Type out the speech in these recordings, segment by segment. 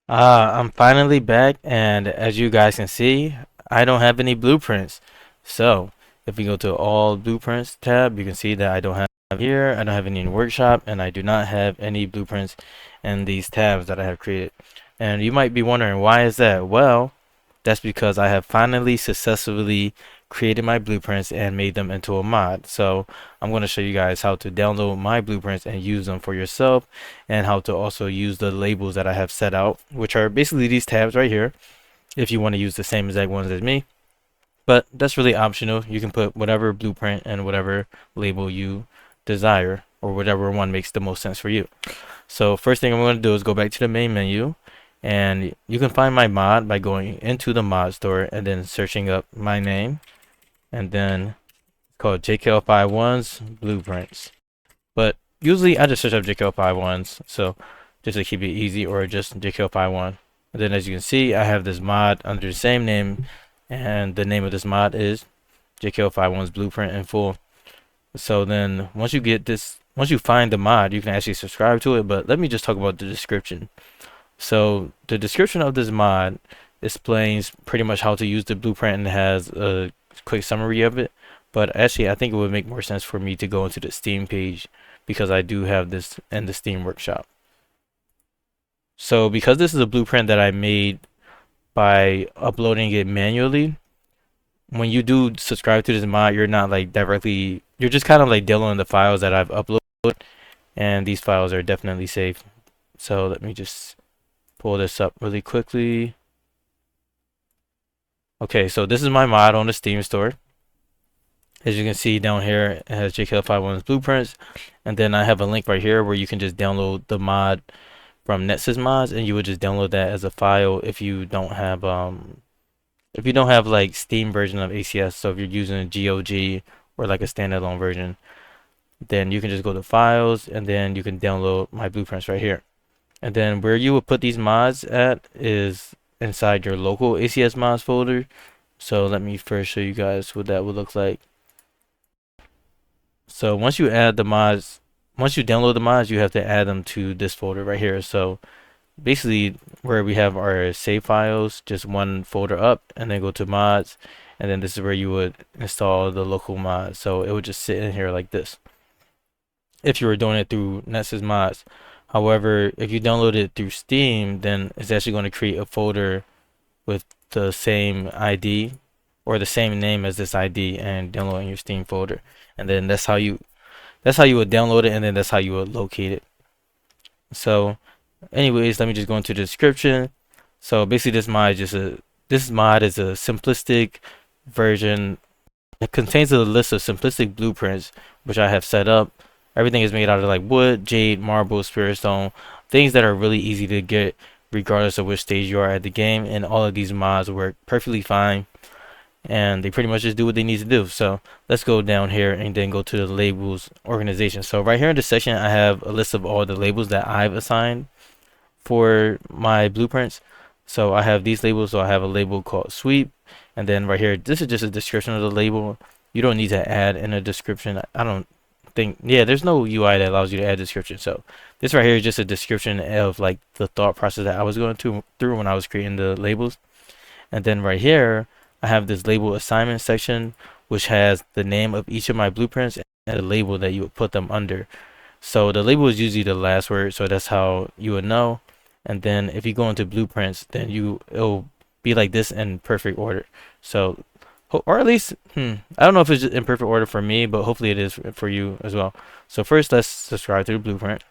I'm finally back, and as you guys can see, I don't have any blueprints. So, if we go to all blueprints tab, you can see that I don't have here, I don't have any in workshop, and I do not have any blueprints in these tabs that I have created. And you might be wondering, why is that? Well, that's because I have finally successfully created my blueprints and made them into a mod. So I'm going to show you guys how to download my blueprints and use them for yourself, and how to also use the labels that I have set out, which are basically these tabs right here, if you want to use the same exact ones as me. But that's really optional. You can put whatever blueprint and whatever label you desire, or whatever one makes the most sense for you. So first thing I'm going to do is go back to the main menu, and you can find my mod by going into the mod store and then searching up my name, and then it's called JKL51's Blueprints. But usually I just search up JKL51's, so just to keep it easy, or just JKL51. And then as you can see, I have this mod under the same name, and the name of this mod is JKL51's Blueprint in full. So then once you find the mod, you can actually subscribe to it. But let me just talk about the description. So the description of this mod explains pretty much how to use the blueprint and has a quick summary of it. But actually, I think it would make more sense for me to go into the Steam page, because I do have this in the Steam workshop. So because this is a blueprint that I made by uploading it manually, when you do subscribe to this mod, you're not like directly, you're just kind of like downloading the files that I've uploaded, and these files are definitely safe. So let me just pull this up really quickly. Okay, so this is my mod on the Steam store. As you can see down here, it has JKL51's blueprints, and then I have a link right here where you can just download the mod from Nexus mods, and you would just download that as a file if you don't have like Steam version of ACS. So if you're using a GOG or like a standalone version, then you can just go to files, and then you can download my blueprints right here. And then where you would put these mods at is inside your local ACS mods folder. So let me first show you guys what that would look like. So once you download the mods, you have to add them to this folder right here. So basically where we have our save files, just one folder up, and then go to mods, and then this is where you would install the local mod. So it would just sit in here like this if you were doing it through Nexus mods. However, if you download it through Steam, then it's actually going to create a folder with the same ID or the same name as this ID, and download in your Steam folder. And then that's how you would download it, and then that's how you would locate it. So anyways, let me just go into the description. So basically this mod is a simplistic version. It contains a list of simplistic blueprints which I have set up. Everything is made out of like wood, jade, marble, spirit stone, things that are really easy to get regardless of which stage you are at the game, and all of these mods work perfectly fine, and they pretty much just do what they need to do. So let's go down here and then go to the labels organization. So right here in this section, I have a list of all the labels that I've assigned for my blueprints. So I have these labels. So I have a label called sweep, and then right here, this is just a description of the label. You don't need to add in a description. I don't think, yeah, there's no UI that allows you to add description. So this right here is just a description of like the thought process that I was going through when I was creating the labels. And then right here, I have this label assignment section, which has the name of each of my blueprints and the label that you would put them under. So the label is usually the last word, so that's how you would know. And then if you go into blueprints, then it'll be like this in perfect order. So, or at least, I don't know if it's in perfect order for me, but hopefully it is for you as well. So first, let's subscribe to the blueprint.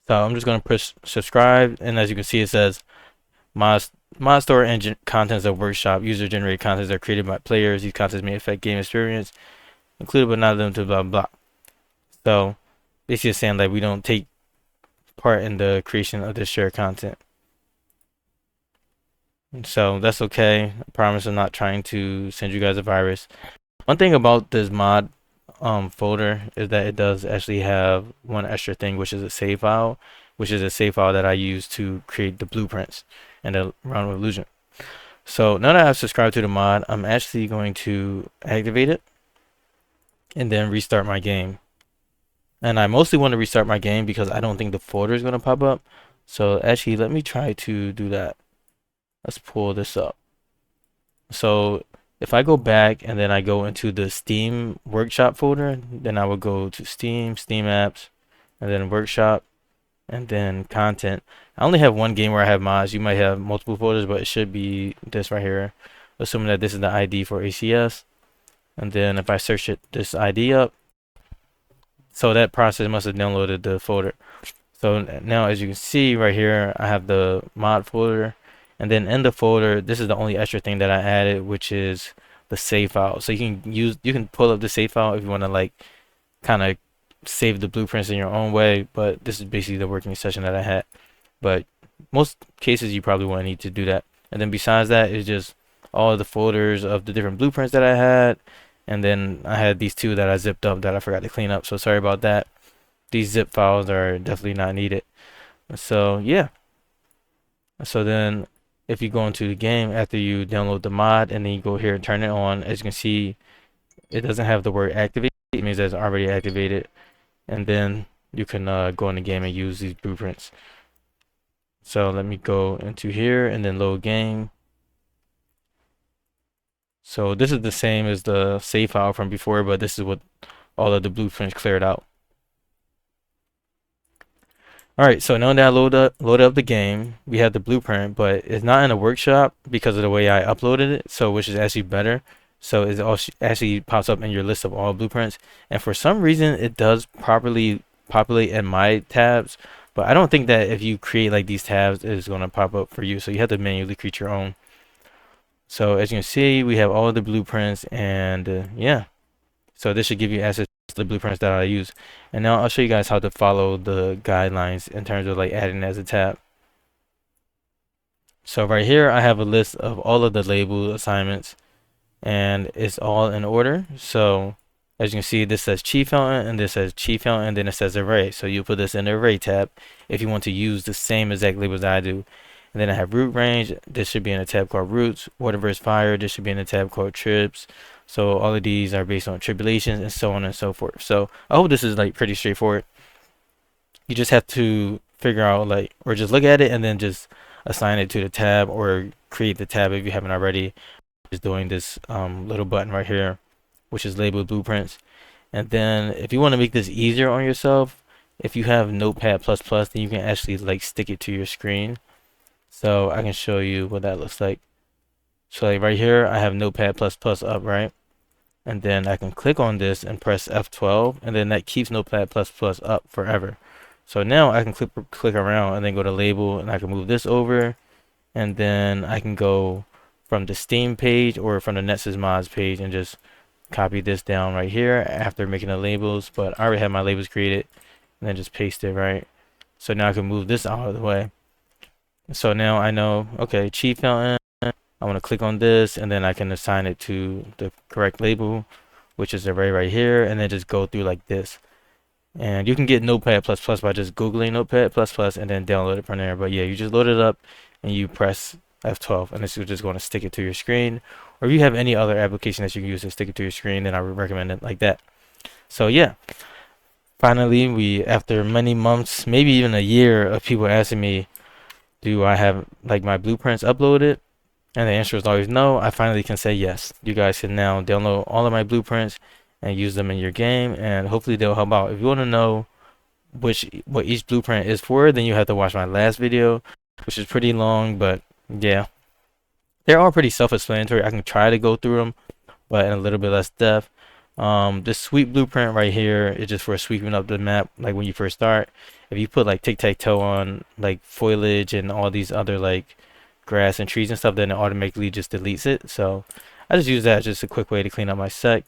So I'm just going to push subscribe, and as you can see, it says Modstore engine contents of workshop. User generated contents are created by players. These contents may affect game experience, included but not limited to blah blah. So basically saying like we don't take part in the creation of this shared content. So that's okay. I promise I'm not trying to send you guys a virus. One thing about this mod folder is that it does actually have one extra thing, which is a save file, that I use to create the blueprints and the round of illusion. So now that I've subscribed to the mod, I'm actually going to activate it and then restart my game. And I mostly want to restart my game because I don't think the folder is going to pop up. So actually, let me try to do that. Let's pull this up. So if I go back and then I go into the Steam Workshop folder, then I would go to Steam, Steam Apps, and then Workshop, and then Content. I only have one game where I have mods. You might have multiple folders, but it should be this right here, assuming that this is the ID for ACS. And then if I search this ID up, so that process must have downloaded the folder. So now as you can see right here, I have the mod folder, and then in the folder, this is the only extra thing that I added, which is the save file. So you can pull up the save file if you want to like kind of save the blueprints in your own way, but this is basically the working session that I had. But most cases you probably won't need to do that. And then besides that, it's just all the folders of the different blueprints that I had, and then I had these two that I zipped up that I forgot to clean up, so sorry about that. These zip files are definitely not needed. So yeah. So then if you go into the game after you download the mod and then you go here and turn it on, as you can see, it doesn't have the word activate. It means it's already activated. And then you can go in the game and use these blueprints. So let me go into here and then load game. So this is the same as the save file from before, but this is what all of the blueprints cleared out. All right, so now that I load up the game, we have the blueprint, but it's not in the workshop because of the way I uploaded it, so which is actually better. So it actually pops up in your list of all blueprints, and for some reason it does properly populate in my tabs, but I don't think that if you create like these tabs, it's gonna pop up for you. So you have to manually create your own. So as you can see, we have all of the blueprints, and yeah. So this should give you access to the blueprints that I use. And now I'll show you guys how to follow the guidelines in terms of like adding as a tab. So right here, I have a list of all of the label assignments, and it's all in order. So as you can see, this says chief fountain and this says chief fountain, and then it says array. So you put this in the array tab if you want to use the same exact labels that I do. And then I have root range. This should be in a tab called roots. Whatever is fire, this should be in a tab called tribs. So all of these are based on tribulations and so on and so forth. So I hope this is like pretty straightforward. You just have to figure out like, or just look at it and then just assign it to the tab or create the tab if you haven't already. Just doing this little button right here, which is labeled blueprints. And then if you want to make this easier on yourself, if you have Notepad++, then you can actually like stick it to your screen. So I can show you what that looks like. So like right here, I have Notepad++ up, right? And then I can click on this and press F12, and then that keeps Notepad++ up forever. So now I can click around and then go to label, and I can move this over, and then I can go from the Steam page or from the Nexus mods page and just copy this down right here after making the labels. But I already have my labels created, and then just paste it, right? So now I can move this out of the way. So now I know, okay, chief fountain, I want to click on this, and then I can assign it to the correct label, which is array right here, and then just go through like this. And you can get Notepad++ by just Googling Notepad++ and then download it from there. But yeah, you just load it up and you press F12, and this is just going to stick it to your screen. Or if you have any other application that you can use to stick it to your screen, then I would recommend it like that. So yeah, finally, after many months, maybe even a year of people asking me, do I have like my blueprints uploaded? And the answer is always no. I finally can say yes. You guys can now download all of my blueprints and use them in your game, and hopefully they'll help out. If you want to know what each blueprint is for, then you have to watch my last video, which is pretty long, but yeah. They're all pretty self-explanatory. I can try to go through them, but in a little bit less depth. This sweep blueprint right here is just for sweeping up the map, like when you first start. If you put like tic-tac-toe on like foliage and all these other like grass and trees and stuff, then it automatically just deletes it. So I just use that as just a quick way to clean up my sec,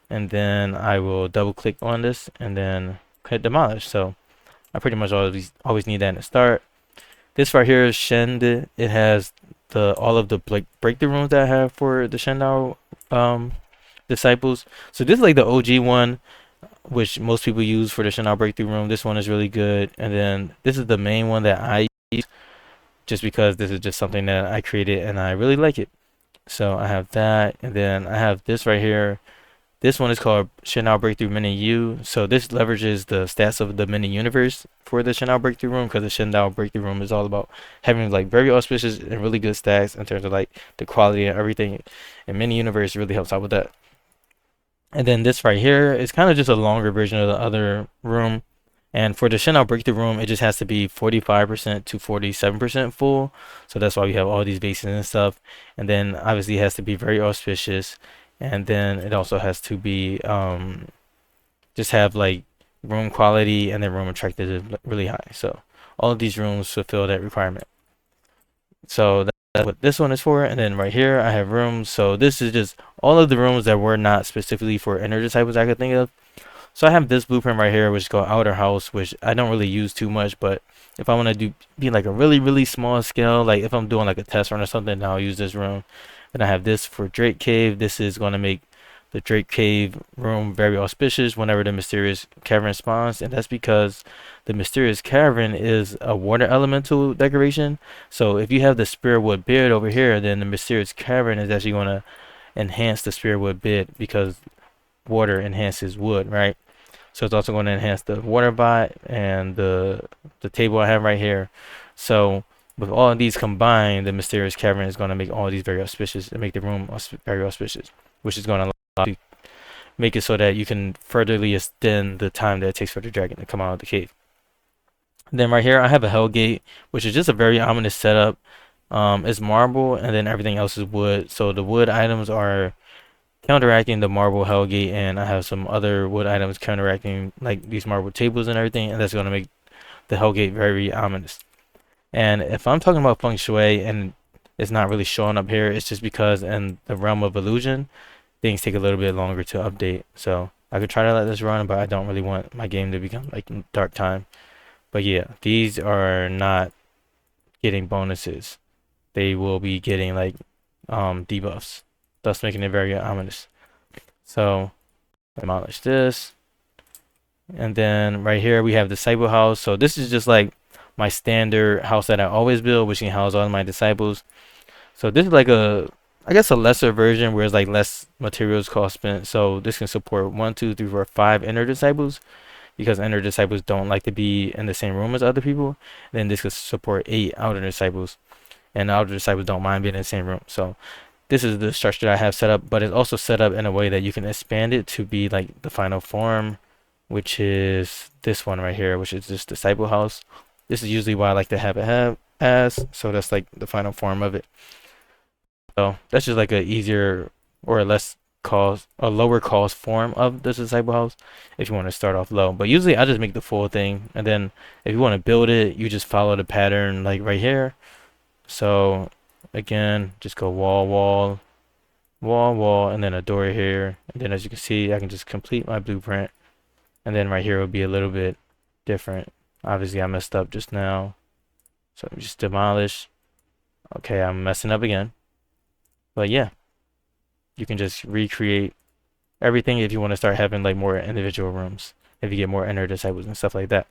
and then I will double click on this and then hit demolish. So I pretty much always need that in the start. This right here is Shend. It has all of the breakthrough rooms that I have for the Shend disciples. So this is like the OG one, which most people use for the Shend breakthrough room. This one is really good, and then this is the main one that I use, just because this is just something that I created and I really like it. So I have that, and then I have this right here. This one is called Shend Tab Breakthrough Mini U. So this leverages the stats of the mini universe for the Shend Tab Breakthrough Room, because the Shend Tab Breakthrough Room is all about having like very auspicious and really good stats in terms of like the quality and everything. And mini universe really helps out with that. And then this right here is kind of just a longer version of the other room. And for the Shend Tab Breakthrough Room, it just has to be 45% to 47% full. So that's why we have all these bases and stuff. And then obviously it has to be very auspicious. And then it also has to be just have like room quality and then room attractive really high. So all of these rooms fulfill that requirement. So that's what this one is for. And then right here I have rooms. So this is just all of the rooms that were not specifically for inner disciples I could think of. So I have this blueprint right here, which is called Outer House, which I don't really use too much, but if I want to be like a really small scale, like if I'm doing like a test run or something, then I'll use this room. Then I have this for Drake Cave. This is going to make the Drake Cave room very auspicious whenever the mysterious cavern spawns, and that's because the mysterious cavern is a water elemental decoration. So if you have the Spiritwood beard over here, then the mysterious cavern is actually going to enhance the Spiritwood beard because water enhances wood, right? So it's also going to enhance the water bot and the table I have right here. So with all of these combined, the mysterious cavern is going to make all these very auspicious and make the room very auspicious, which is going to allow you to make it so that you can furtherly extend the time that it takes for the dragon to come out of the cave. Then right here I have a hell gate, which is just a very ominous setup. It's marble and then everything else is wood. So the wood items are counteracting the marble hellgate, and I have some other wood items counteracting like these marble tables and everything, and that's going to make the hellgate very ominous. And if I'm talking about feng shui and it's not really showing up here, it's just because in the realm of illusion things take a little bit longer to update. So I could try to let this run, but I don't really want my game to become like dark time. But yeah, these are not getting bonuses. They will be getting like debuffs, thus making it very ominous. So demolish this, and then right here we have the disciple house. So this is just like my standard house that I always build, which can house all of my disciples. So this is like I guess a lesser version where it's like less materials cost spent. So this can support 1, 2, 3, 4, 5 inner disciples, because inner disciples don't like to be in the same room as other people. Then this could support 8 outer disciples, and the outer disciples don't mind being in the same room. So this is the structure that I have set up, but it's also set up in a way that you can expand it to be like the final form, which is this one right here, which is this disciple house. This is usually why I like to have it as, so that's like the final form of it. So that's just like a easier or a lower cost form of this disciple house if you want to start off low. But usually I just make the full thing, and then if you want to build it, you just follow the pattern like right here. So again, just go wall, wall, wall, wall, and then a door here. And then as you can see, I can just complete my blueprint. And then right here will be a little bit different. Obviously I messed up just now, so just demolish. Okay, I'm messing up again. But yeah, you can just recreate everything if you want to start having like more individual rooms, if you get more inner disciples and stuff like that.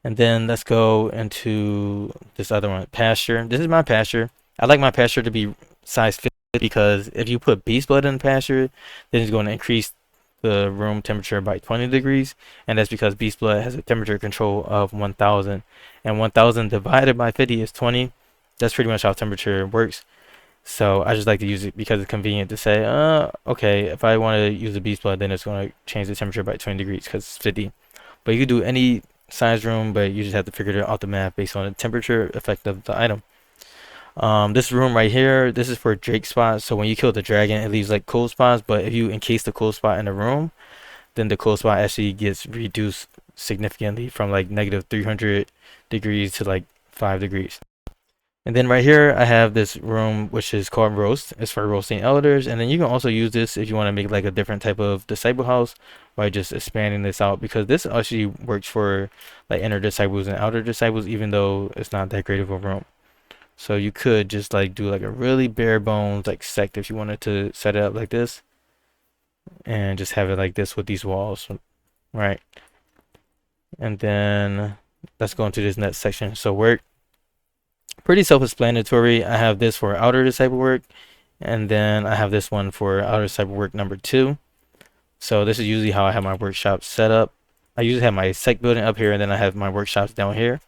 And then let's go into this other one, pasture. This is my pasture. I like my pasture to be size 50 because if you put beast blood in the pasture, then it's going to increase the room temperature by 20 degrees, and that's because beast blood has a temperature control of 1000, and 1000 divided by 50 is 20. That's pretty much how temperature works. So I just like to use it because it's convenient to say, okay, if I want to use the beast blood, then it's going to change the temperature by 20 degrees because it's 50. But you could do any size room, but you just have to figure it out the math based on the temperature effect of the item. This room right here, this is for Drake spots. So when you kill the dragon, it leaves like cold spots, but if you encase the cold spot in the room, then the cold spot actually gets reduced significantly from like negative 300 degrees to like 5 degrees. And then right here I have this room which is called roast. It's for roasting elders, and then you can also use this if you want to make like a different type of disciple house by just expanding this out, because this actually works for like inner disciples and outer disciples, even though it's not that great of a room. So you could just like do like a really bare bones like sect if you wanted to set it up like this, and just have it like this with these walls, right? And then let's go into this next section. So work, pretty self-explanatory. I have this for outer disciple work, And then I have this one for outer side work number 2. So this is usually how I have my workshop set up. I usually have my sec building up here, and then I have my workshops down here.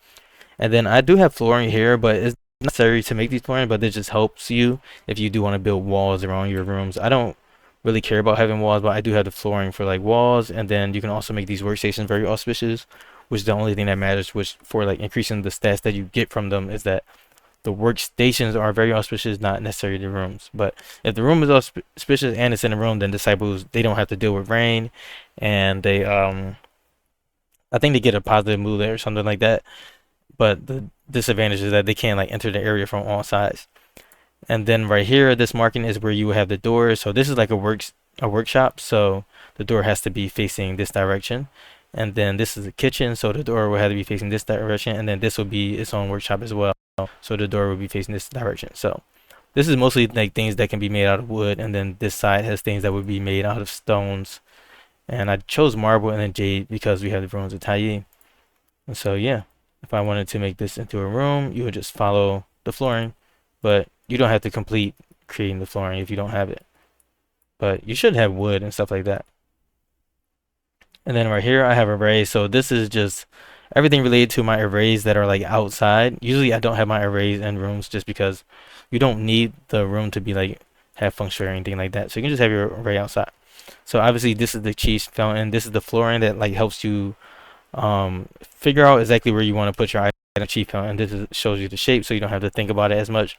And then I do have flooring here, but it's not necessary to make these flooring, but this just helps you if you do want to build walls around your rooms. I don't really care about having walls, but I do have the flooring for like walls, and then you can also make these workstations very auspicious, which is the only thing that matters, which for like increasing the stats that you get from them is that the workstations are very auspicious, not necessarily the rooms. But if the room is auspicious and it's in a room, then disciples, they don't have to deal with rain, and they I think they get a positive mood or something like that. But the disadvantage is that they can't like enter the area from all sides. And then right here, this marking is where you have the door. So this is like a workshop. So the door has to be facing this direction. And then this is the kitchen, so the door will have to be facing this direction. And then this will be its own workshop as well. So the door will be facing this direction. So this is mostly like things that can be made out of wood. And then this side has things that would be made out of stones. And I chose marble and then jade because we have the runes of Tayi. And so yeah, if I wanted to make this into a room, you would just follow the flooring, but you don't have to complete creating the flooring if you don't have it. But you should have wood and stuff like that. And then right here I have arrays. So this is just everything related to my arrays that are like outside. Usually I don't have my arrays in rooms just because you don't need the room to be like have function or anything like that. So you can just have your array outside. So obviously this is the cheese fountain. This is the flooring that like helps you figure out exactly where you want to put your item chief count, and shows you the shape so you don't have to think about it as much.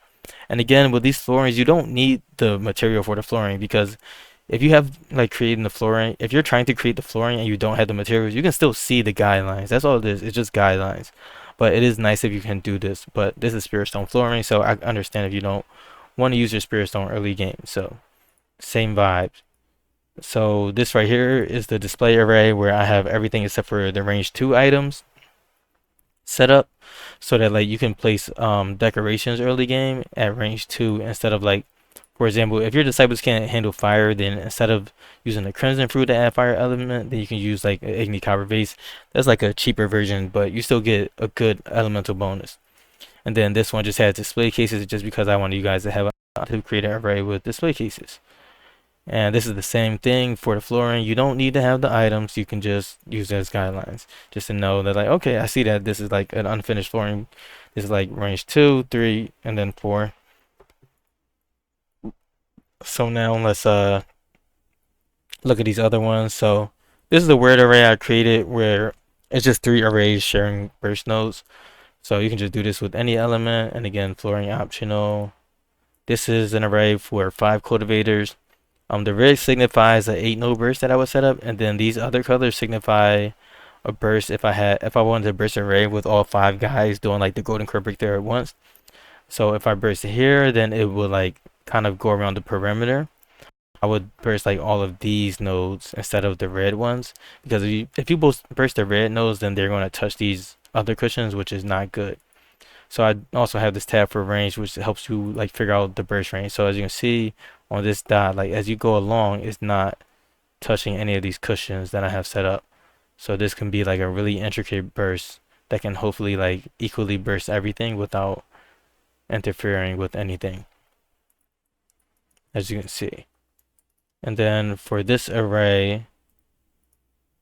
And again, with these floorings, you don't need the material for the flooring, because if you have like creating the flooring, if you're trying to create the flooring and you don't have the materials, you can still see the guidelines. That's all it is. It's just guidelines. But it is nice if you can do this. But this is Spirit Stone flooring, so I understand if you don't want to use your Spirit Stone early game. So same vibes. So this right here is the display array where I have everything except for the range 2 items set up, so that like you can place decorations early game at range 2 instead of like, for example, if your disciples can't handle fire, then instead of using the crimson fruit to add fire element, then you can use like an igni copper base. That's like a cheaper version, but you still get a good elemental bonus. And then this one just has display cases just because I wanted you guys to have to create an array with display cases. And this is the same thing for the flooring. You don't need to have the items. You can just use it as guidelines, just to know that like, okay, I see that this is like an unfinished flooring. This is like range 2, 3, and then 4. So now let's look at these other ones. So this is the word array I created where it's just 3 arrays sharing burst nodes. So you can just do this with any element, and again, flooring optional. This is an array for 5 cultivators. The red signifies the 8 node burst that I would set up, and then these other colors signify a burst if I wanted to burst an array with all 5 guys doing like the golden core break there at once. So if I burst here, then it would like kind of go around the perimeter. I would burst like all of these nodes instead of the red ones, because if you both burst the red nodes, then they're going to touch these other cushions, which is not good. So I also have this tab for range, which helps you like figure out the burst range. So as you can see on this dot, like as you go along, it's not touching any of these cushions that I have set up. So this can be like a really intricate burst that can hopefully like equally burst everything without interfering with anything, as you can see. And then for this array,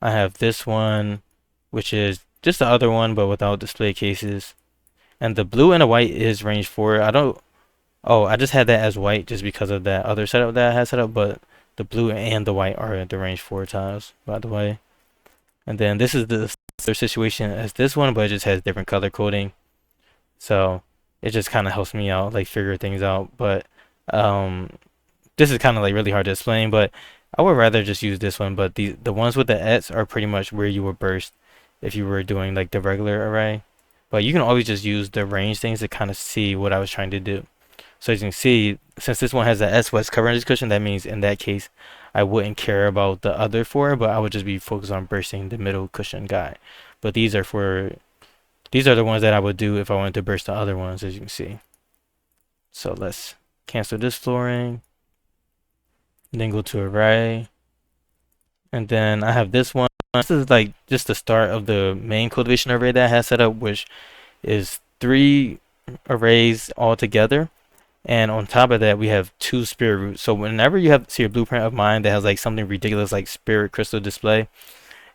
I have this one, which is just the other one but without display cases. And the blue and the white is range 4. I just had that as white just because of that other setup that I had set up, but the blue and the white are the range 4 tiles, by the way. And then this is the similar situation as this one, but it just has different color coding. So it just kind of helps me out, like figure things out. But this is kind of like really hard to explain, but I would rather just use this one. But the ones with the Ets are pretty much where you would burst if you were doing like the regular array. But you can always just use the range things to kind of see what I was trying to do. So as you can see, since this one has the S what's covering this cushion, that means in that case, I wouldn't care about the other 4, but I would just be focused on bursting the middle cushion guy. But these are the ones that I would do if I wanted to burst the other ones, as you can see. So let's cancel this flooring, and then go to array. And then I have this one. This is like just the start of the main cultivation array that I had set up, which is 3 arrays all together. And on top of that, we have 2 spirit roots. So whenever you see a blueprint of mine that has like something ridiculous like spirit crystal display,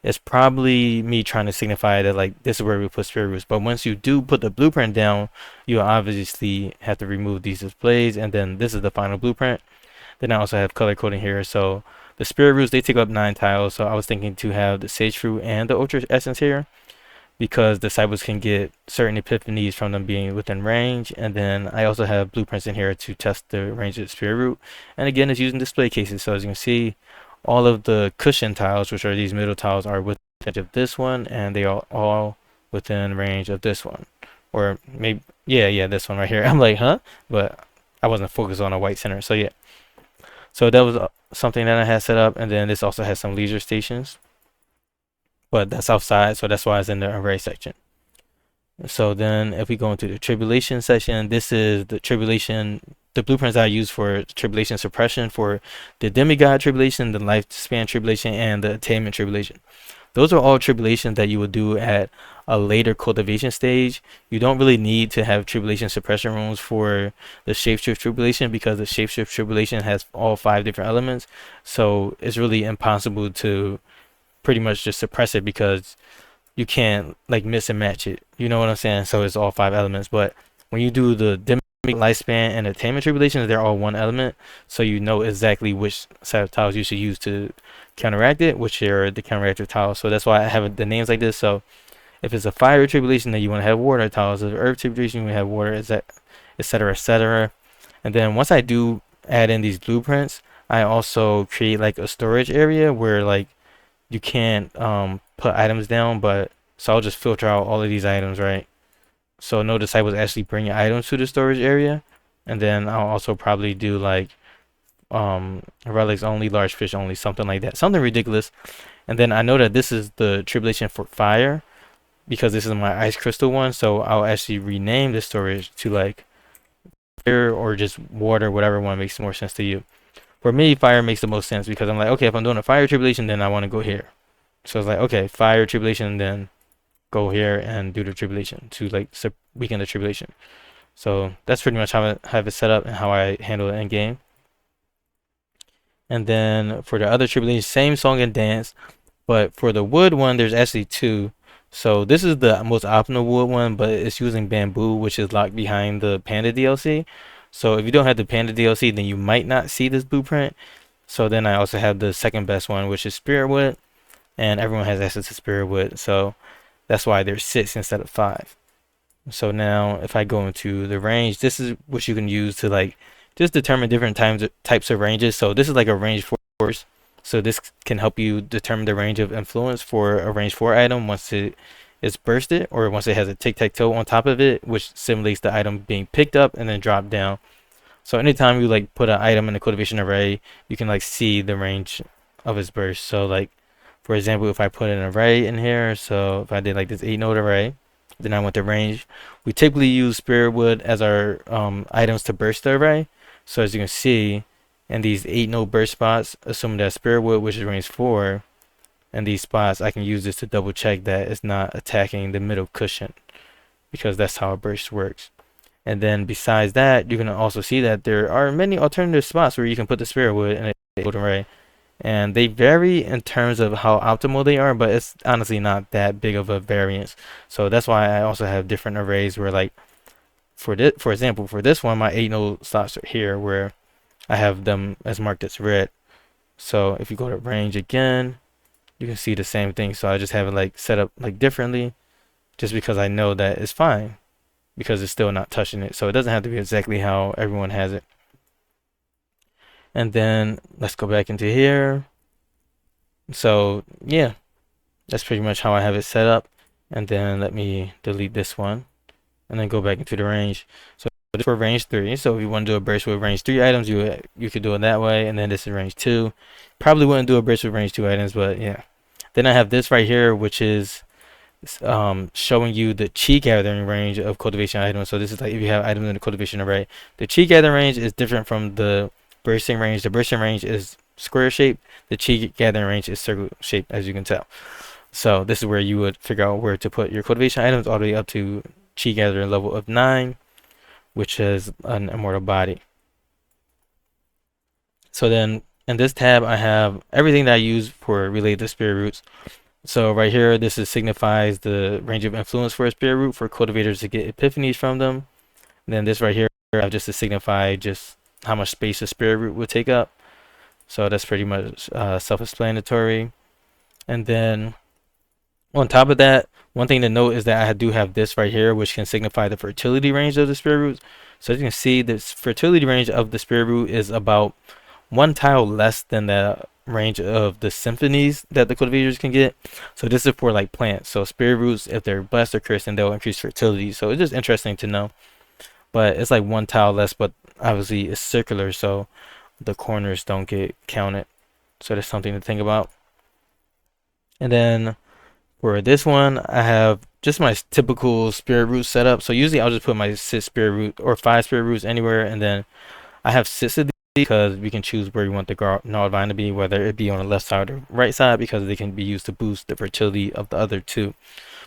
it's probably me trying to signify that like this is where we put spirit roots. But once you do put the blueprint down, you obviously have to remove these displays, and then this is the final blueprint. Then I also have color coding here. So the spirit roots, they take up 9 tiles. So I was thinking to have the sage fruit and the ultra essence here, because disciples can get certain epiphanies from them being within range. And then I also have blueprints in here to test the range of the spirit root. And again, it's using display cases. So as you can see, all of the cushion tiles, which are these middle tiles, are within range of this one, and they are all within range of this one. Or maybe, yeah, this one right here. I'm like, huh? But I wasn't focused on a white center. So yeah. So that was something that I had set up. And then this also has some leisure stations, but that's outside, so that's why it's in the array section. So then if we go into the tribulation section, this is the tribulation, the blueprints I use for tribulation suppression for the demigod tribulation, the lifespan tribulation, and the attainment tribulation. Those are all tribulations that you would do at a later cultivation stage. You don't really need to have tribulation suppression runes for the shapeshift tribulation, because the shapeshift tribulation has all 5 different elements. So it's really impossible to pretty much just suppress it, because you can't like mix and match it. You know what I'm saying? So it's all 5 elements. But when you do the demi lifespan and attainment tribulations, they're all 1 element. So you know exactly which set of tiles you should use to counteract it, which are the counteractive tiles. So that's why I have the names like this. So if it's a fire tribulation, then you want to have water tiles. If it's earth tribulation, you want to have water, etc., etc. And then once I do add in these blueprints, I also create like a storage area where like you can't put items down, but so I'll just filter out all of these items, right? So no disciples actually bring items to the storage area. And then I'll also probably do like relics only, large fish only, something like that, something ridiculous. And then I know that this is the tribulation for fire, because this is my ice crystal one, so I'll actually rename the storage to like fire or just water, whatever one makes more sense to you. For me, fire makes the most sense, because I'm like, okay, if I'm doing a fire tribulation, then I want to go here. So it's like, okay, fire tribulation, then go here and do the tribulation to like weaken the tribulation. So that's pretty much how I have it set up and how I handle it in game. And then for the other tribulation, same song and dance, but for the wood one, there's actually 2. So this is the most optimal wood one, but it's using bamboo, which is locked behind the Panda DLC. So if you don't have the Panda DLC, then you might not see this blueprint. So then I also have the second best one, which is spirit wood, and everyone has access to spirit wood. So that's why there's 6 instead of 5. So now if I go into the range, this is what you can use to like just determine different types of ranges. So this is like a range 4. So this can help you determine the range of influence for a range 4 item once it is bursted, or once it has a tic-tac-toe on top of it, which simulates the item being picked up and then dropped down. So anytime you like put an item in a cultivation array, you can like see the range of its burst. So like, for example, if I put an array in here, so if I did like this 8-node array, then I went to range. We typically use spirit wood as our items to burst the array. So as you can see, in these 8-node burst spots, assuming that spirit wood, which is range 4, and these spots, I can use this to double check that it's not attacking the middle cushion, because that's how a burst works. And then besides that, you can also see that there are many alternative spots where you can put the spirit wood in a golden array, and they vary in terms of how optimal they are, but it's honestly not that big of a variance. So that's why I also have different arrays where like for example, for this one, my 8-node slots are here where I have them as marked as red. So if you go to range again, you can see the same thing. So I just have it like set up like differently, just because I know that it's fine, because it's still not touching it. So it doesn't have to be exactly how everyone has it. And then let's go back into here. So yeah, that's pretty much how I have it set up. And then let me delete this one and then go back into the range. So this for range 3. So if you want to do a burst with range 3 items, you could do it that way. And then this is range 2. Probably wouldn't do a burst with range 2 items, but yeah. Then I have this right here, which is showing you the chi gathering range of cultivation items. So this is like if you have items in the cultivation array. The chi gathering range is different from the bursting range. The bursting range is square shape. The chi gathering range is circle shape, as you can tell. So this is where you would figure out where to put your cultivation items all the way up to chi gathering level of 9. which is an immortal body. So then in this tab, I have everything that I use for related to spirit roots. So right here, this is signifies the range of influence for a spirit root for cultivators to get epiphanies from them. And then this right here, I have just to signify just how much space a spirit root would take up. So that's pretty much self-explanatory. And then on top of that, one thing to note is that I do have this right here, which can signify the fertility range of the spirit roots. So as you can see, this fertility range of the spirit root is about one tile less than the range of the symphonies that the cultivators can get. So this is for like plants. So spirit roots, if they're blessed or cursed, then they'll increase fertility. So it's just interesting to know. But it's like one tile less, but obviously it's circular, so the corners don't get counted. So that's something to think about. And then for this one, I have just my typical spirit root setup. So usually I'll just put my 6 spirit root or 5 spirit roots anywhere, and then I have 6 of these because we can choose where we want the gnarled vine to be, whether it be on the left side or right side, because they can be used to boost the fertility of the other 2.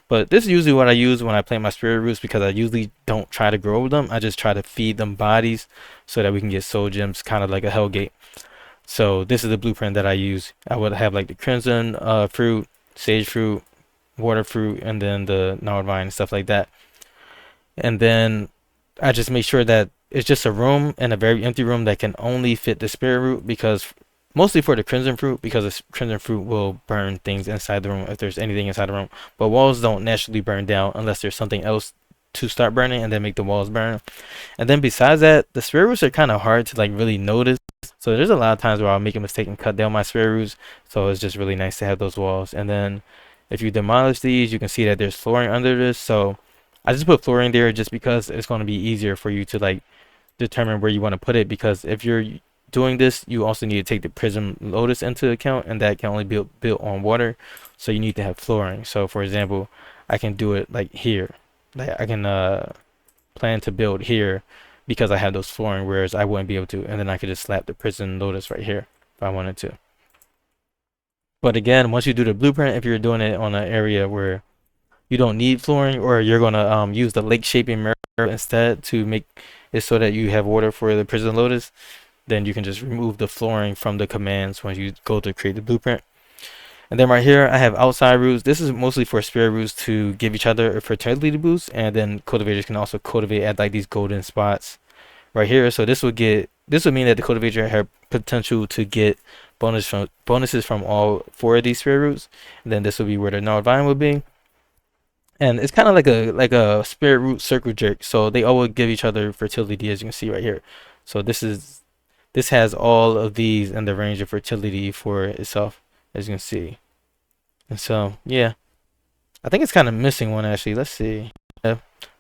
But this is usually what I use when I plant my spirit roots, because I usually don't try to grow them. I just try to feed them bodies so that we can get soul gems, kind of like a Hellgate. So this is the blueprint that I use. I would have like the crimson fruit, sage fruit, water fruit, and then the gnarled vine and stuff like that. And then I just make sure that it's just a room, and a very empty room, that can only fit the spirit root, because mostly for the crimson fruit, because the crimson fruit will burn things inside the room if there's anything inside the room. But walls don't naturally burn down unless there's something else to start burning and then make the walls burn. And then besides that, the spirit roots are kind of hard to like really notice. So there's a lot of times where I'll make a mistake and cut down my spirit roots. So it's just really nice to have those walls. And then if you demolish these, you can see that there's flooring under this. So I just put flooring there just because it's going to be easier for you to like determine where you want to put it, because if you're doing this, you also need to take the prism lotus into account, and that can only be built on water, so you need to have flooring. So for example, I can do it like here, like I can plan to build here because I have those flooring, whereas I wouldn't be able to, and then I could just slap the prism lotus right here if I wanted to. But again, once you do the blueprint, if you're doing it on an area where you don't need flooring, or you're gonna use the lake shaping mirror instead to make it so that you have water for the prison lotus, then you can just remove the flooring from the commands when you go to create the blueprint. And then right here I have outside roots. This is mostly for spirit roots to give each other a fertility boost, and then cultivators can also cultivate at like these golden spots right here. So this would mean that the cultivator have potential to get bonuses from all 4 of these spirit roots, and then this would be where the gnarled vine would be. And it's kind of like a spirit root circle jerk. So they all give each other fertility, as you can see right here. So this has all of these in the range of fertility for itself, as you can see. And so yeah, I think it's kind of missing one actually. Let's see.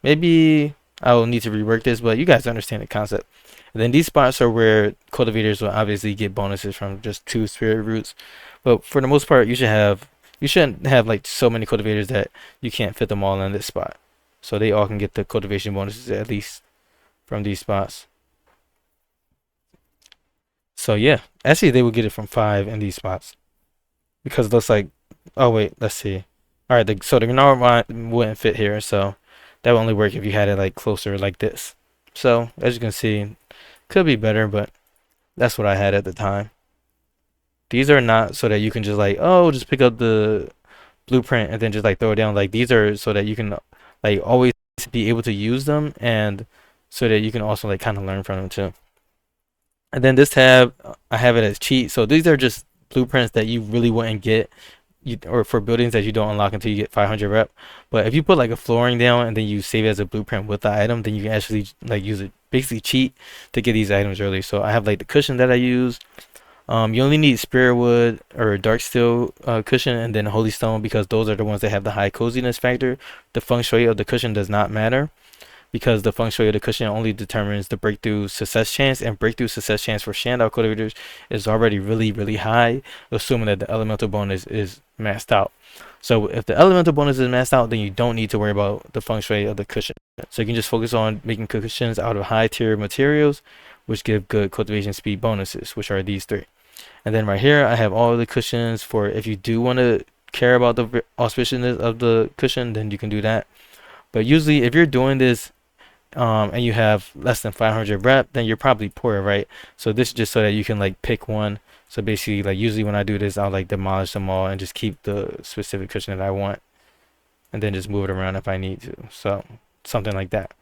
Maybe I will need to rework this, but you guys understand the concept. And then these spots are where cultivators will obviously get bonuses from just 2 spirit roots. But for the most part, you shouldn't have like so many cultivators that you can't fit them all in this spot. So they all can get the cultivation bonuses at least from these spots. So yeah, actually they would get it from 5 in these spots, because it looks like, oh wait, let's see. All right, so the gnarled vine wouldn't fit here, so that would only work if you had it like closer like this. So as you can see, could be better, but that's what I had at the time. These are not so that you can just like, oh, just pick up the blueprint and then just like throw it down. Like these are so that you can like always be able to use them, and so that you can also like kind of learn from them too. And then this tab, I have it as cheat. So these are just blueprints that you really wouldn't get, or for buildings that you don't unlock until you get 500 rep. But if you put like a flooring down and then you save it as a blueprint with the item, then you can actually like use it, basically cheat to get these items early. So I have like the cushion that I use. You only need spirit wood or dark steel cushion, and then holy stone, because those are the ones that have the high coziness factor. The feng shui of the cushion does not matter, because the feng shui of the cushion only determines the breakthrough success chance, and breakthrough success chance for Shend Tab cultivators is already really high, assuming that the elemental bonus is maxed out. So if the elemental bonus is maxed out, then you don't need to worry about the feng shui of the cushion. So you can just focus on making cushions out of high tier materials, which give good cultivation speed bonuses, which are these 3. And then right here, I have all the cushions for if you do want to care about the auspiciousness of the cushion, then you can do that. But usually, if you're doing this, and you have less than 500 rep, then you're probably poor, right? So this is just so that you can like pick one. So basically, like usually when I do this, I'll like demolish them all and just keep the specific cushion that I want, and then just move it around if I need to. So something like that.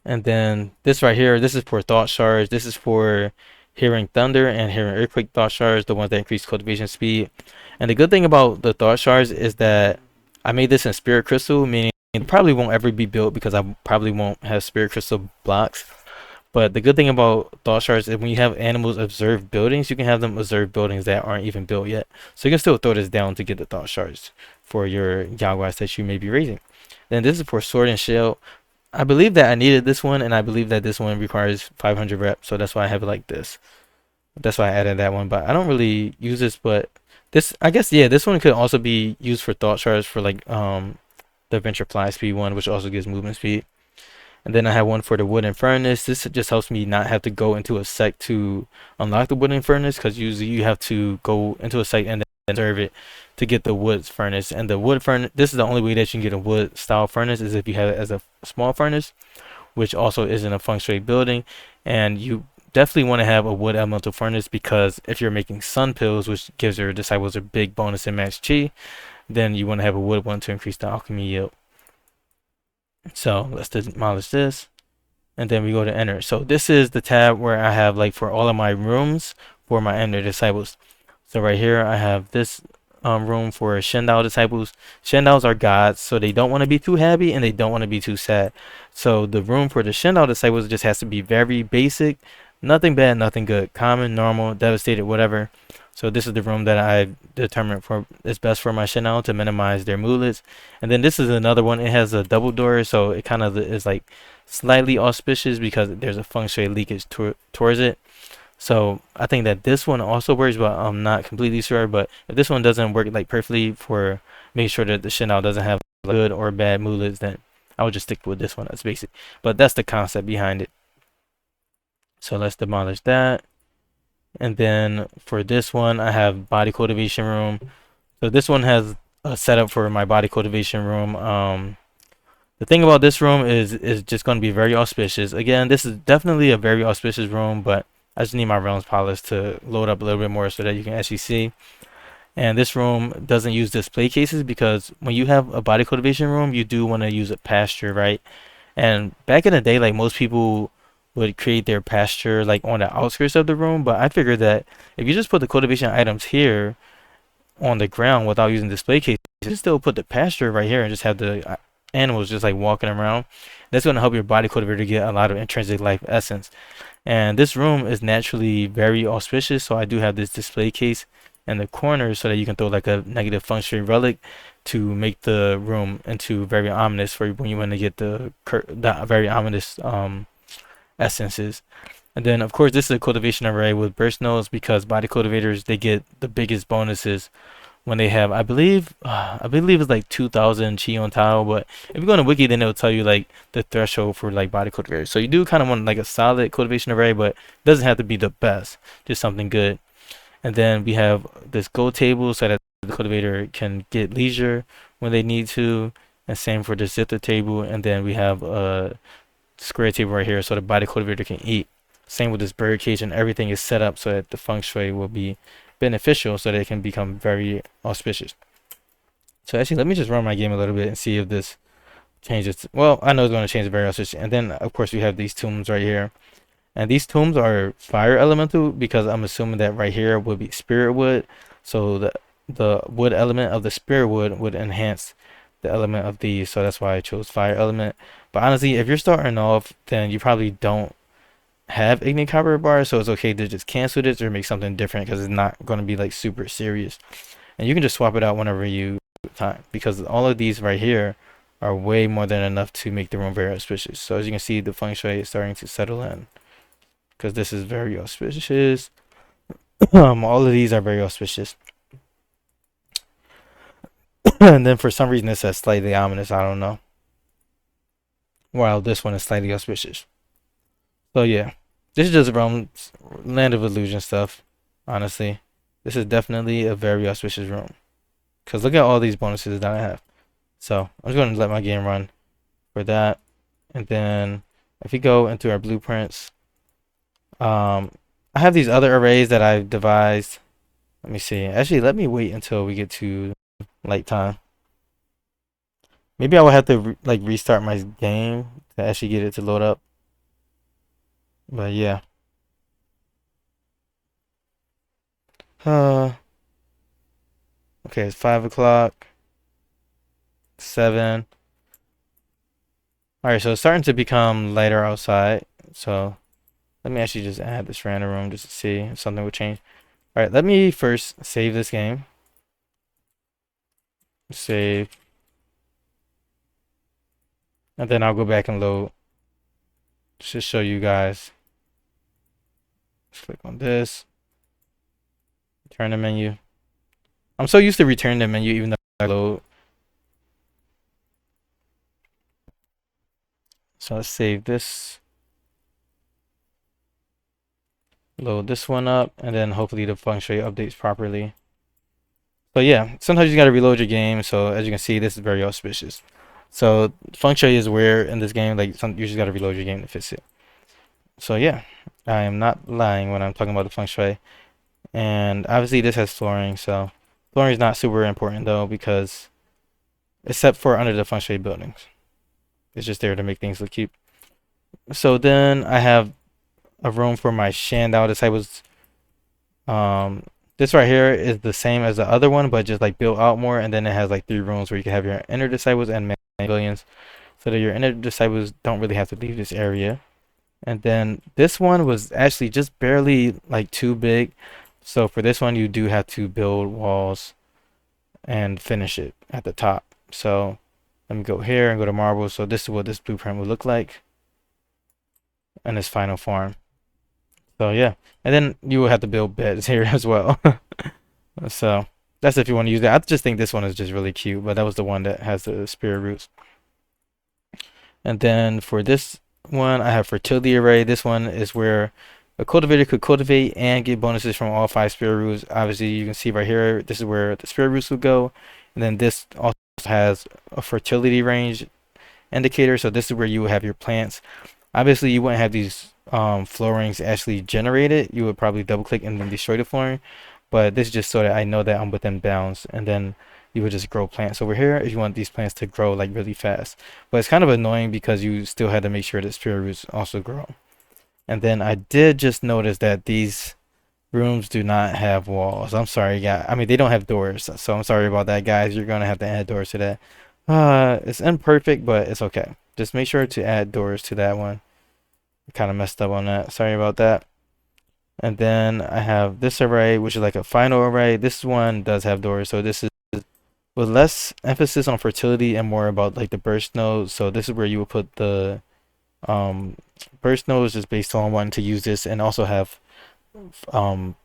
And then this right here, this is for thought shards. This is for hearing thunder and hearing earthquake thought shards, the ones that increase cultivation speed. And the good thing about the thought shards is that I made this in spirit crystal, meaning it probably won't ever be built because I probably won't have spirit crystal blocks. But the good thing about thought shards is when you have animals observe buildings, you can have them observe buildings that aren't even built yet. So you can still throw this down to get the thought shards for your jaguars that you may be raising. Then this is for sword and shield. I believe that I needed this one, and I believe that this one requires 500 reps, so that's why I have it like this. That's why I added that one, but I don't really use this, but this, I guess, yeah, this one could also be used for thought shards for like the adventure fly speed one, which also gives movement speed. And then I have one for the wooden furnace. This just helps me not have to go into a sec to unlock the wooden furnace, because usually you have to go into a sec and then serve it to get the wood furnace. And the wood furnace, this is the only way that you can get a wood style furnace, is if you have it as a small furnace, which also isn't a feng shui building. And you definitely want to have a wood elemental furnace, because if you're making sun pills, which gives your disciples a big bonus in max chi, then you want to have a wood one to increase the alchemy yield. So let's demolish this, and then we go to enter. So this is the tab where I have like for all of my rooms for my ender disciples. So right here I have this room for Shend disciples. Shend are gods, so they don't want to be too happy and they don't want to be too sad. So the room for the Shend disciples just has to be very basic, nothing bad, nothing good, common, normal, devastated, whatever. So this is the room that I determined for is best for my Shend to minimize their moodlets. And then this is another one. It has a double door, so it kind of is like slightly auspicious because there's a feng shui leakage towards it. So I think that this one also works, but I'm not completely sure. But if this one doesn't work like perfectly for making sure that the Shend doesn't have good or bad moodlets, then I would just stick with this one. That's basic, but that's the concept behind it. So let's demolish that. And then for this one, I have body cultivation room. So this one has a setup for my body cultivation room. The thing about this room is just going to be very auspicious. Again, this is definitely a very auspicious room, but I just need my realms polish to load up a little bit more so that you can actually see. And this room doesn't use display cases, because when you have a body cultivation room, you do want to use a pasture, right? And back in the day, like most people would create their pasture like on the outskirts of the room, but I figured that if you just put the cultivation items here on the ground without using display cases, you can still put the pasture right here and just have the animals just like walking around. That's going to help your body cultivator get a lot of intrinsic life essence. And this room is naturally very auspicious, so I do have this display case in the corner so that you can throw like a negative feng shui relic to make the room into very ominous for when you want to get the very ominous essences. And then of course this is a cultivation array with burst nodes, because body cultivators, they get the biggest bonuses when they have, I believe it's like 2000 chi on tile. But if you go on the wiki, then it'll tell you like the threshold for like body cultivators. So you do kind of want like a solid cultivation array, but it doesn't have to be the best, just something good. And then we have this gold table so that the cultivator can get leisure when they need to, and same for the zither table. And then we have a square table right here so the body cultivator can eat. Same with this bird cage, and everything is set up so that the feng shui will be beneficial so they can become very auspicious. So actually, let me just run my game a little bit and see if this changes. Well, I know it's going to change the very auspicious. And then of course we have these tombs right here, and these tombs are fire elemental, because I'm assuming that right here would be spirit wood. So the wood element of the spirit would enhance the element of these, so that's why I chose fire element. But honestly, if you're starting off, then you probably don't have ignite copper bar, so it's okay to just cancel this or make something different, because it's not going to be like super serious. And you can just swap it out whenever you time, because all of these right here are way more than enough to make the room very auspicious. So as you can see, the feng shui is starting to settle in, because this is very auspicious. All of these are very auspicious. And then for some reason it says slightly ominous, I don't know, while this one is slightly auspicious. So yeah, this is just realms, land of illusion stuff. Honestly, this is definitely a very auspicious room, because look at all these bonuses that I have. So I'm just going to let my game run for that. And then if we go into our blueprints, I have these other arrays that I've devised. Let me see. Actually, let me wait until we get to light time. Maybe I will have to like restart my game to actually get it to load up. But yeah. Uh, okay, it's 5 o'clock, 7. All right, so it's starting to become lighter outside. So let me actually just add this random room just to see if something will change. All right, let me first save this game. Save. And then I'll go back and load. Just to show you guys. Let's click on this. Return the menu. I'm so used to return the menu even though I load. So let's save this. Load this one up, and then hopefully the function updates properly. So yeah, sometimes you gotta reload your game. So as you can see, this is very auspicious. So function is where in this game, like you just gotta reload your game to fix it. So yeah, I am not lying when I'm talking about the feng shui. And obviously this has flooring, so flooring is not super important though because except for under the feng shui buildings, it's just there to make things look cute. So then I have a room for my Shend Tab disciples. Um, this right here is the same as the other one, but just like built out more, and then it has like 3 rooms where you can have your inner disciples and billions, so that your inner disciples don't really have to leave this area. And then this one was actually just barely like too big. So for this one, you do have to build walls and finish it at the top. So let me go here and go to marble. So this is what this blueprint would look like in its final form. So yeah, and then you will have to build beds here as well. So that's if you want to use that. I just think this one is just really cute, but that was the one that has the spirit roots. And then for this one, I have fertility array. This one is where a cultivator could cultivate and get bonuses from all 5 spirit roots. Obviously, you can see right here, this is where the spirit roots would go. And then this also has a fertility range indicator. So this is where you would have your plants. Obviously, you wouldn't have these floorings actually generated. You would probably double click and then destroy the flooring. But this is just so that I know that I'm within bounds. And then you would just grow plants over here if you want these plants to grow like really fast. But it's kind of annoying because you still had to make sure that spirit roots also grow. And then I did just notice that these rooms do not have walls. I'm sorry, guys. I mean, they don't have doors. So I'm sorry about that, guys. You're going to have to add doors to that. It's imperfect, but it's okay. Just make sure to add doors to that one. Kind of messed up on that. Sorry about that. And then I have this array, which is like a final array. This one does have doors. So this is with less emphasis on fertility and more about like the burst nodes. So this is where you would put the burst nodes just based on wanting to use this and also have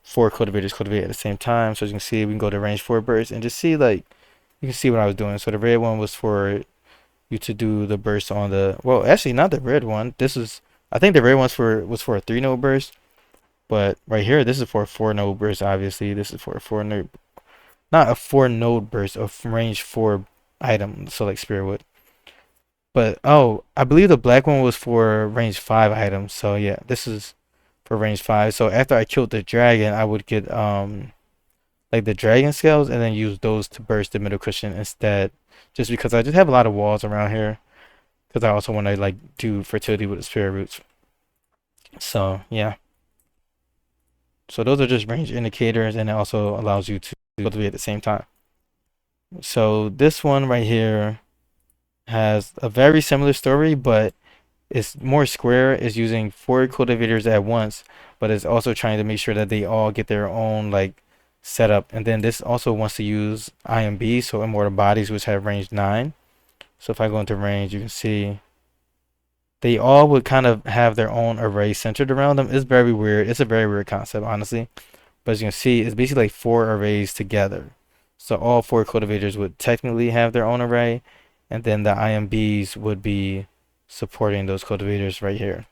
4 cultivators cultivate at the same time. So as you can see, we can go to range 4 burst and just see like you can see what I was doing. So the red one was for you to do the burst on the well, actually not the red one. This is I think the red one's was for a 3 node burst, but right here this is for a 4 node burst. Obviously, this is for a 4 node, not a 4 node burst of range 4 item. So like spirit wood. But oh, I believe the black one was for range 5 items. So yeah, this is for range 5. So after I killed the dragon, I would get like the dragon scales and then use those to burst the middle cushion instead. Just because I just have a lot of walls around here. Because I also want to like do fertility with the spirit roots. So yeah. So those are just range indicators and it also allows you to cultivate at the same time. So this one right here has a very similar story, but it's more square. It's using 4 cultivators at once, but it's also trying to make sure that they all get their own like setup. And then this also wants to use IMB, so immortal bodies, which have range 9. So if I go into range, you can see they all would kind of have their own array centered around them. It's very weird. It's a very weird concept, honestly. But as you can see, it's basically like 4 arrays together. So all 4 cultivators would technically have their own array, and then the IMBs would be supporting those cultivators right here.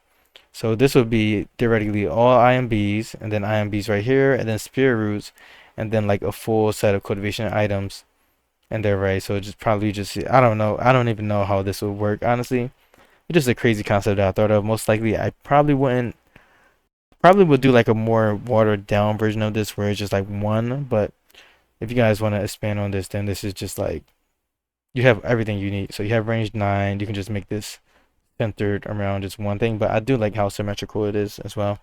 So this would be theoretically all IMBs, and then IMBs right here, and then spirit roots, and then like a full set of cultivation items in their array. So just probably just I don't know. I don't even know how this would work, honestly. it's just a crazy concept that I thought of. Most likely, I probably would do like a more watered down version of this where it's just like one. But if you guys want to expand on this, then this is just like you have everything you need. So you have range 9. You can just make this centered around just one thing. But I do like how symmetrical it is as well.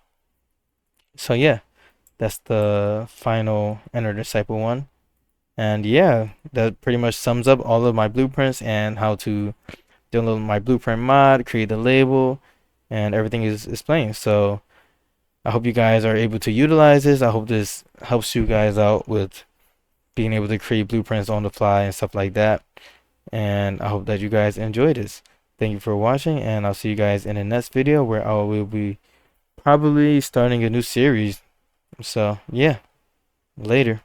So yeah, that's the final Enter Disciple one. And yeah, that pretty much sums up all of my blueprints and how to download my blueprint mod, create the label, and everything is explained. So I hope you guys are able to utilize this. I hope this helps you guys out with being able to create blueprints on the fly and stuff like that. And I hope that you guys enjoy this. Thank you for watching, and I'll see you guys in the next video where I will be probably starting a new series. So yeah, later.